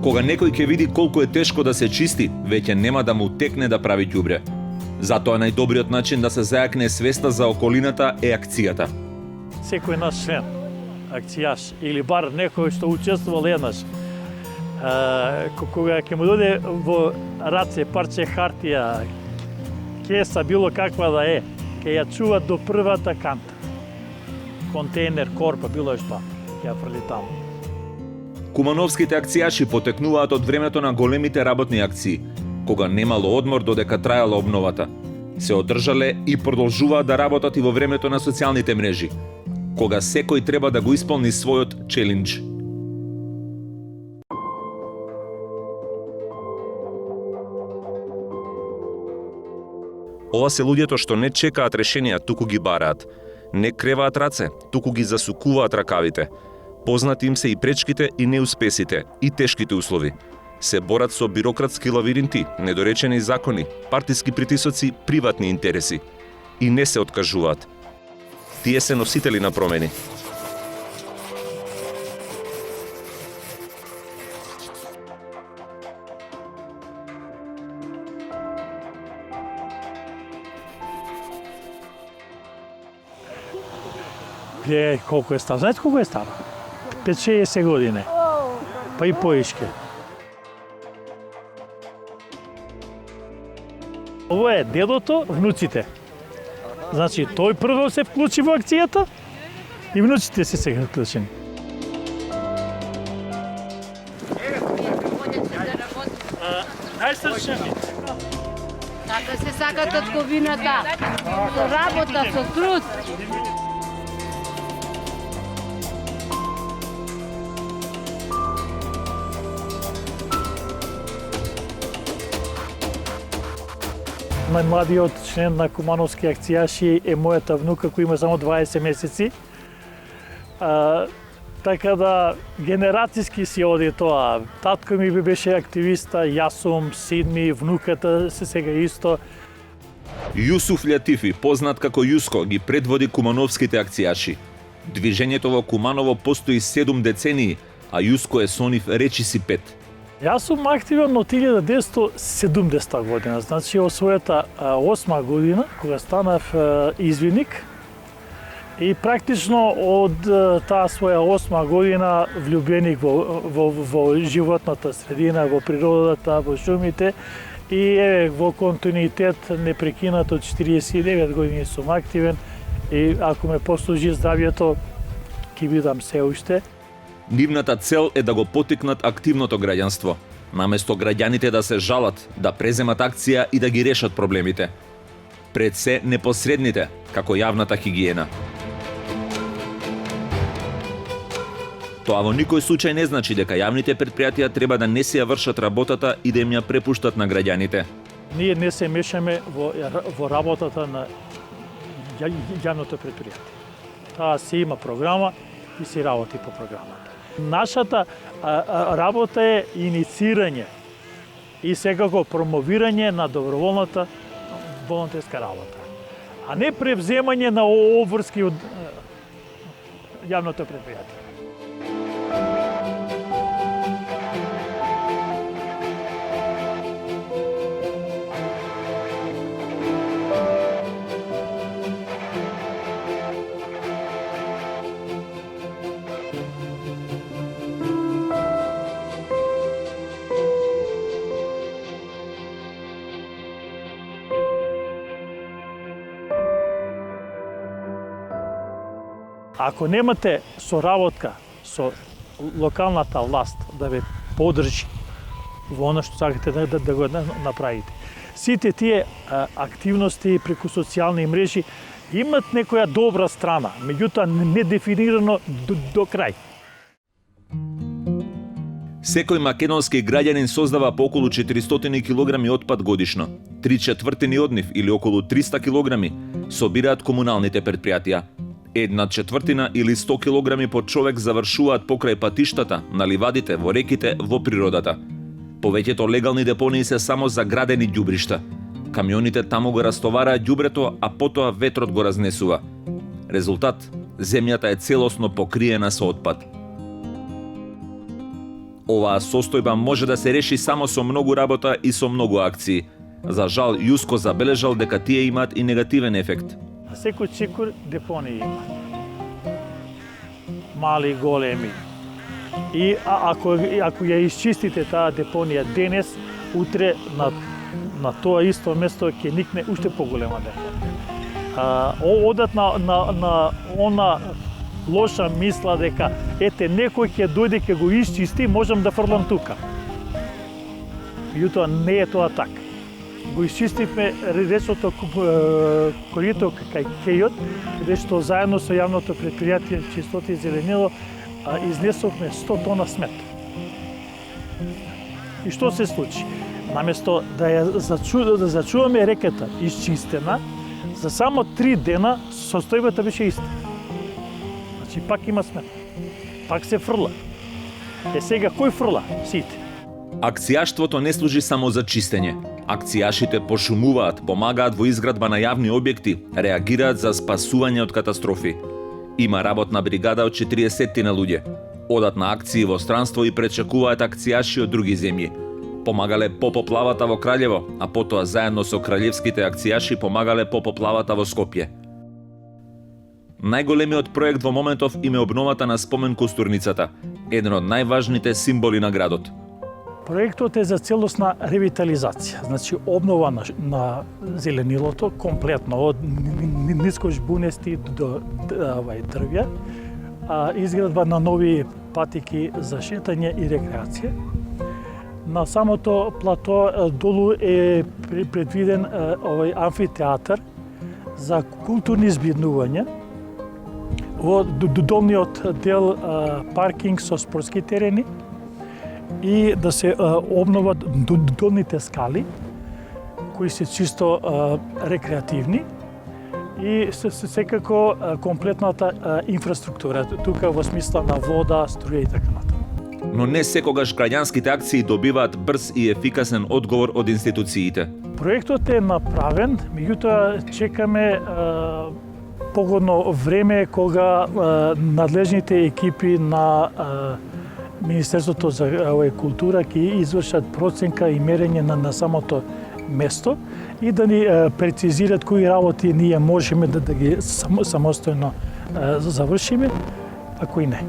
Кога некој ќе види колку е тешко да се чисти, веќе нема да му текне да прави ѓубре. Затоа најдобриот начин да се зајакне свеста за околината е акцијата. Секој наш член, акцијаш или бар некој што учествувал еднаш, кога ќе му доде во раце парче хартија, кеса, било каква да е, ќе ја чува до првата канта. Контейнер, корпа, било што, ќе ја фрли таму. Кумановските акцијаши потекнуваат од времето на големите работни акции, кога немало одмор додека трајала обновата. Се одржале и продолжуваат да работат и во времето на социјалните мрежи, кога секој треба да го исполни својот челендж. Ова се луѓето што не чекаат решенија, туку ги бараат. Не креваат раце, туку ги засукуваат ракавите. Познати им се и пречките и неуспесите, и тешките услови. Се борат со бирократски лавиринти, недоречени закони, партиски притисоци, приватни интереси. И не се откажуваат. Тие се носители на промени. Гледај колку е стар. Знаете колку е стар? 5-60 години. Па и поишке. Ово е дедото, внуците. Значи, тој прво се вклучи во акцијата и внуците се сега вклучени. Најстршени. Така се сака татковината. Со работа, со труд. Најмладиот член на Кумановски акцијаши е мојата внука која има само 20 месеци. Така да генерацијски си оди тоа. Татко ми беше активиста, јас сум, син ми, внуката се сега исто. Јусуф Лјатифи, познат како Јуско, ги предводи Кумановските акцијаши. Движењето во Куманово постои 7 децении, а Јуско е со нив речиси 5. Јас сум активен од 1970 година, значи од својата 8 година, кога станав извиник, и практично од таа своја 8 година влюбеник во животната средина, во природата, во шумите, и во континуитет непрекинато од 49 години сум активен, и ако ме послужи здравјето, ќе бидам се уште. Нивната цел е да го поттикнат активното граѓанство, наместо граѓаните да се жалат, да преземат акција и да ги решат проблемите. Пред се непосредните, како јавната хигиена. Тоа во никој случај не значи дека јавните предпријатија треба да не си ја вршат работата и да им ја препуштат на граѓаните. Ние не се мешаме во работата на јавното предпријатие. Таа си има програма и си работи по програмата. Нашата работа е иницирање и секако промовирање на доброволната волонтерска работа, а не превземање на обврски од јавното предпријатие. Ако немате соработка со локалната власт да ве подржи во она што сакате да го направите, сите тие активности преку социјални мрежи имат некоја добра страна, меѓутоа не дефинирано до крај. Секој македонски граѓанин создава по околу 400 килограми отпад годишно. 3/4 од нив, или околу 300 килограми, собираат комуналните предпријатија. 1/4 или 100 килограми по човек завршуваат покрај патиштата, на ливадите, во реките, во природата. Повеќето легални депонии се само за градени ѓубришта. Камионите таму го растовараат ѓубрето, а потоа ветрот го разнесува. Резултат: земјата е целосно покриена со отпад. Оваа состојба може да се реши само со многу работа и со многу акции. За жал, Јуско забележал дека тие имаат и негативен ефект. На секој чекор депонии има. Мали, големи. И ако ја исчистите таа депонија денес, утре на тоа исто место ќе никне уште поголема депонија. Одат на она лоша мисла дека ете некој ќе дојде ќе го исчисти, можам да фрлам тука. Меѓутоа не е тоа така. Го исчистивме речното корито кај Кејот, каде што заедно со јавното претпријатие Чистота и зеленило изнесовме 100 тона смет. И што се случи? Наместо да ја зачуваме реката исчистена, за само 3 дена состојбата беше иста. Значи пак има смет. Пак се фрла. Сега кој фрла? Сите. Акцијаштвото не служи само за чистење. Акцијашите пошумуваат, помагаат во изградба на јавни објекти, реагираат за спасување од катастрофи. Има работна бригада од 40 на луѓе. Одат на акции во странство и пречекуваат акцијаши од други земји. Помагале по поплавата во Краљево, а потоа заедно со краљевските акцијаши помагале по поплавата во Скопје. Најголемиот проект во моментов им е обновата на спомен костурницата, еден од најважните символи на градот. Проектот е за целосна ревитализација, значи обнова на зеленилото комплетно од нискожбунести до дрвја, изградба на нови патики за шетање и рекреација. На самото плато долу е предвиден овој амфитеатар за културни збирнувања. Во долниот дел паркинг со спортски терени и да се обноват долните скали, кои се чисто рекреативни и секако комплетната инфраструктура, тука во смисла на вода, струја и така натаму. Но не секогаш граѓанските акции добиваат брз и ефикасен одговор од институциите. Проектот е направен, меѓутоа чекаме погодно време кога надлежните екипи на Министерството за култура ќе извршат проценка и мерење на самото место и да ни прецизират кои работи ние можеме да ги самостојно завршиме, а кои не.